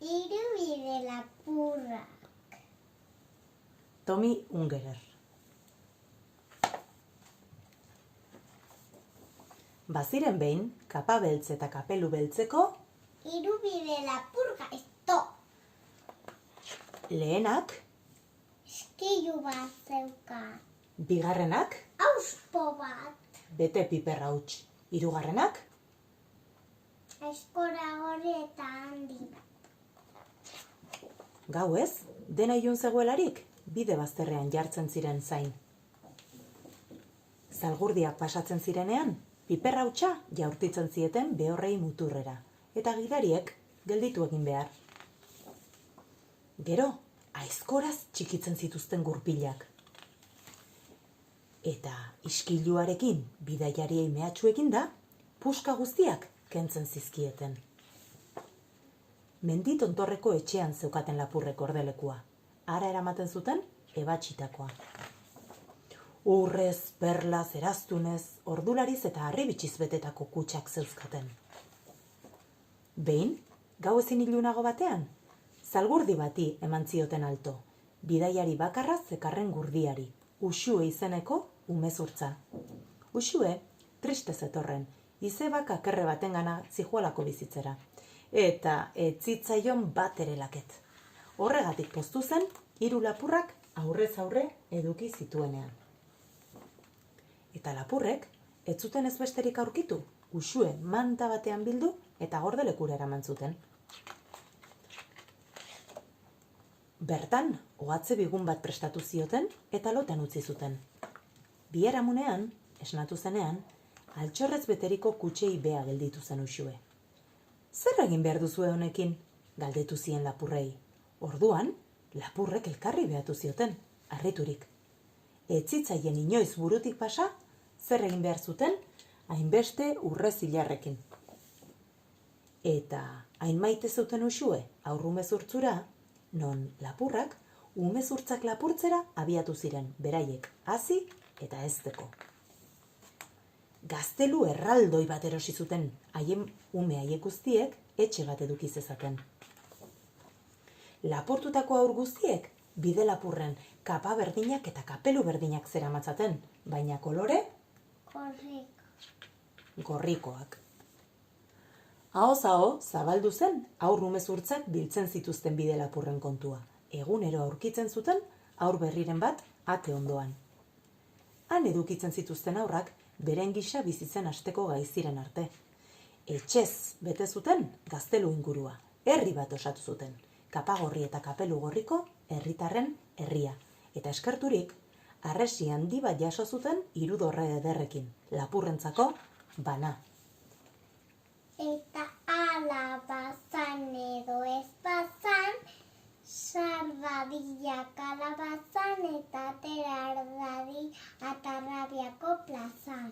Hirubide lapurrak. Tommy Ungerer. Baziren behin, kapa beltz eta kapelu beltzeko, Hirubide lapurga esto. lehenak, Eskilu bat zeukan. bigarrenak, Auspo bat. bete piper hauts, hirugarrenak, Eskora hori eta handi. gauez, dena ilun zegoelarik, bide bazterrean jartzen ziren zain. Zalgurdiak pasatzen zirenean, piper hautsa jaurtitzen zieten behorrei muturrera, eta gidariek gelditu egin behar. Gero, aizkoraz txikitzen zituzten gurpilak. Eta iskiluarekin bidaiariei mehatxu eginda, puska guztiak kentzen zizkieten. Mendi tontorreko etxean zeukaten lapurrek ordelekua. Hara eramaten zuten ebatxitakoa. Urrez, perlaz, eraztunez, ordulariz eta harribitxiz betetako kutsak zeuzkaten. Behin, gau ezin ilunago batean, zalgurdi bati eman zioten alto, bidaiari bakarra zekarren gurdiari, Uxue izeneko umezurtza. Uxue, triste zetorren, izebak akerre batengana zijoalako bizitzera, eta etzitzaion bat ere laket. Horregatik poztu zen, 3 lapurrak aurrez aurre eduki zituenean. Eta lapurrek, ez zuten ez besterik aurkitu, Uxue manta batean bildu eta gordelekura eraman zuten. Bertan, ohatze bigun bat prestatu zioten eta lotan utzi zuten. Biharamunean, esnatu zenean, altxorrez beteriko kutsei bea gelditu zen Uxue. Zer egin behar duzue honekin? Galdetu zien lapurrei. Orduan, lapurrek elkarri behatu zioten, harriturik. Ez zitzaien inoiz burutik pasa, zer egin behar zuten, hainbeste urrez hilarrekin. Eta hain maite zuten Uxue aurrumezurtzura, non lapurrak umezurtzak lapurtzera abiatu ziren, beraiek hazi eta hezteko. Gaztelu erraldoi bat erosi zuten, haien ume haiek guztiek etxe bat eduki zezaten. Lapurtutako haur guztiek bide lapurren kapa berdinak eta kapelu berdinak zeramatzaten, baina kolore gorrikoak. Ahoz aho zabaldu zen haur umezurtzak biltzen zituzten bide lapurren kontua. Egunero aurkitzen zuten haur berriren bat ate ondoan. Han edukitzen zituzten haurrak beren gisa bizitzen hasteko gai ziren arte. Etxez bete zuten gaztelu ingurua, herri bat osatu zuten. Kapagorri eta kapelu gorriko herritarren herria. Eta eskerturik, harresi handi bat jaso zuten 3 dorre ederrekin, lapurrentzako bana. Eta ala bazan edo ez bazan, sardadila kalabazan eta atera ardadi atarrabiako plazan.